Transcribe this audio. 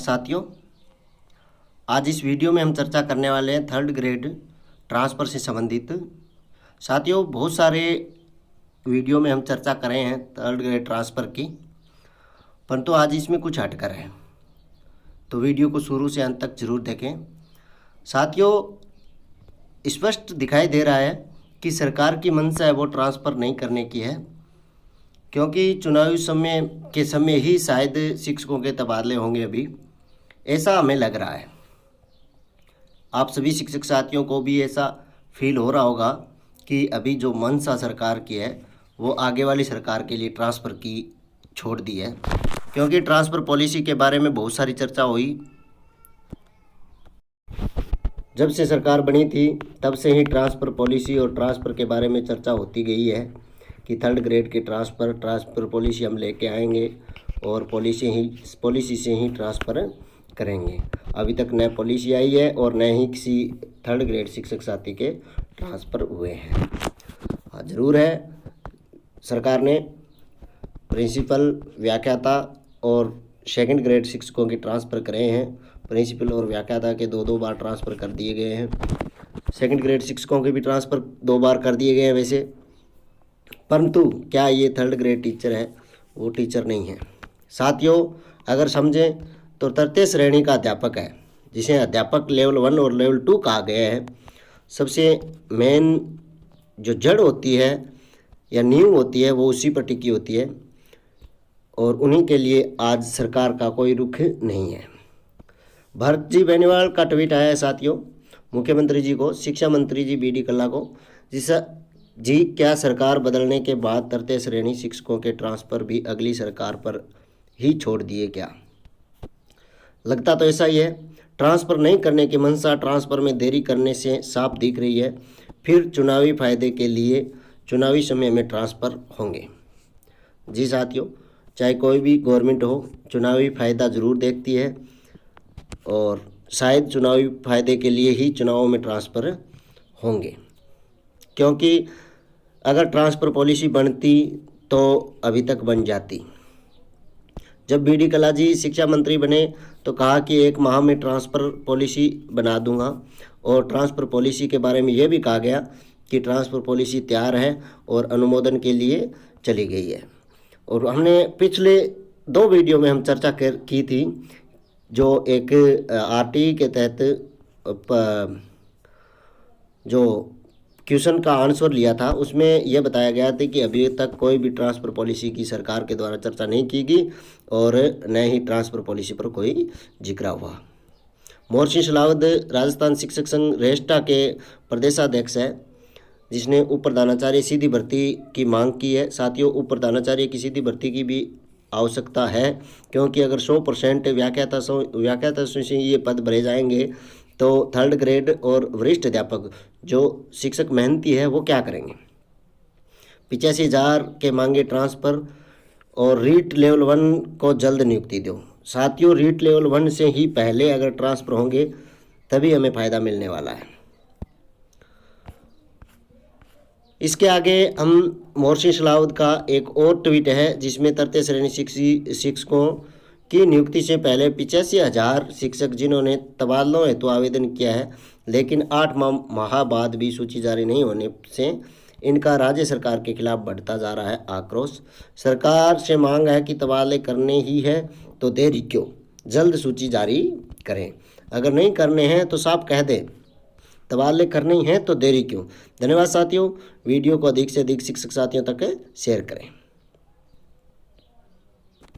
साथियों, आज इस वीडियो में हम चर्चा करने वाले हैं थर्ड ग्रेड ट्रांसफ़र से संबंधित। साथियों, बहुत सारे वीडियो में हम चर्चा कर रहे हैं थर्ड ग्रेड ट्रांसफ़र की, परंतु आज इसमें कुछ हटकर है, तो वीडियो को शुरू से अंत तक जरूर देखें। साथियों, स्पष्ट दिखाई दे रहा है कि सरकार की मंशा है वो ट्रांसफ़र नहीं करने की है, क्योंकि चुनावी समय ही शायद शिक्षकों के तबादले होंगे अभी, ऐसा हमें लग रहा है। आप सभी शिक्षक साथियों को भी ऐसा फील हो रहा होगा कि अभी जो मंशा सरकार की है वो आगे वाली सरकार के लिए ट्रांसफ़र की छोड़ दी है, क्योंकि ट्रांसफ़र पॉलिसी के बारे में बहुत सारी चर्चा हुई। जब से सरकार बनी थी तब से ही ट्रांसफ़र पॉलिसी और ट्रांसफ़र के बारे में चर्चा होती गई है कि थर्ड ग्रेड के ट्रांसफ़र पॉलिसी हम लेके आएंगे और पॉलिसी से ही ट्रांसफ़र करेंगे। अभी तक न पॉलिसी आई है और न ही किसी थर्ड ग्रेड शिक्षक साथी के ट्रांसफ़र हुए हैं। हाँ, ज़रूर है, सरकार ने प्रिंसिपल, व्याख्याता और सेकंड ग्रेड शिक्षकों के ट्रांसफ़र करे हैं। प्रिंसिपल और व्याख्याता के दो बार ट्रांसफ़र कर दिए गए हैं। सेकंड ग्रेड शिक्षकों के भी ट्रांसफ़र 2 बार कर दिए गए हैं वैसे, परंतु क्या ये थर्ड ग्रेड टीचर है? वो टीचर नहीं है। साथियों, अगर समझें तो तृतीय श्रेणी का अध्यापक है, जिसे अध्यापक लेवल 1 और लेवल 2 कहा गया है। सबसे मेन जो जड़ होती है या नींव होती है वो उसी पर टिकी होती है, और उन्हीं के लिए आज सरकार का कोई रुख नहीं है। भरत जी बेनीवाल का ट्वीट आया है साथियों, मुख्यमंत्री जी को, शिक्षा मंत्री जी बी डी कल्ला को, जिससे जी क्या सरकार बदलने के बाद तृतीय श्रेणी शिक्षकों के ट्रांसफ़र भी अगली सरकार पर ही छोड़ दिए क्या? लगता तो ऐसा ही है। ट्रांसफ़र नहीं करने की मंशा ट्रांसफ़र में देरी करने से साफ दिख रही है। फिर चुनावी फायदे के लिए चुनावी समय में ट्रांसफ़र होंगे। जी साथियों, चाहे कोई भी गवर्नमेंट हो, चुनावी फ़ायदा ज़रूर देखती है, और शायद चुनावी फायदे के लिए ही चुनावों में ट्रांसफ़र होंगे, क्योंकि अगर ट्रांसफ़र पॉलिसी बनती तो अभी तक बन जाती। जब बी डी कल्ला जी शिक्षा मंत्री बने तो कहा कि 1 माह में ट्रांसफ़र पॉलिसी बना दूंगा, और ट्रांसफ़र पॉलिसी के बारे में यह भी कहा गया कि ट्रांसफ़र पॉलिसी तैयार है और अनुमोदन के लिए चली गई है। और हमने पिछले 2 वीडियो में हम चर्चा की थी, जो एक आरटीई के तहत जो क्वेश्चन का आंसर लिया था, उसमें यह बताया गया था कि अभी तक कोई भी ट्रांसफ़र पॉलिसी की सरकार के द्वारा चर्चा नहीं की गई और न ही ट्रांसफ़र पॉलिसी पर कोई जिक्र हुआ। मोहसिन सलावत राजस्थान शिक्षक संघ रेस्टा के प्रदेशाध्यक्ष है, जिसने उप प्रधानाचार्य सीधी भर्ती की मांग की है। साथियों, उप प्रधानाचार्य की सीधी भर्ती की भी आवश्यकता है, क्योंकि अगर 100% व्याख्याता से ये पद भरे जाएंगे तो थर्ड ग्रेड और वरिष्ठ अध्यापक जो शिक्षक मेहनती है वो क्या करेंगे? 85,000 के मांगे ट्रांसफ़र, और रीट लेवल 1 को जल्द नियुक्ति दो। साथियों, रीट लेवल 1 से ही पहले अगर ट्रांसफ़र होंगे तभी हमें फ़ायदा मिलने वाला है। इसके आगे हम मोहसिन सलावत का एक और ट्वीट है, जिसमें तृतीय श्रेणी शिक्षकों की नियुक्ति से पहले 85,000 शिक्षक जिन्होंने तबादलों हेतु आवेदन किया है, लेकिन 8 माह बाद भी सूची जारी नहीं होने से इनका राज्य सरकार के खिलाफ बढ़ता जा रहा है आक्रोश। सरकार से मांग है कि तबादले करने ही है तो देरी क्यों, जल्द सूची जारी करें। अगर नहीं करने हैं तो साफ कह दें, तबादले करने ही हैं तो देरी क्यों। धन्यवाद साथियों, वीडियो को अधिक से अधिक शिक्षक साथियों तक शेयर करें।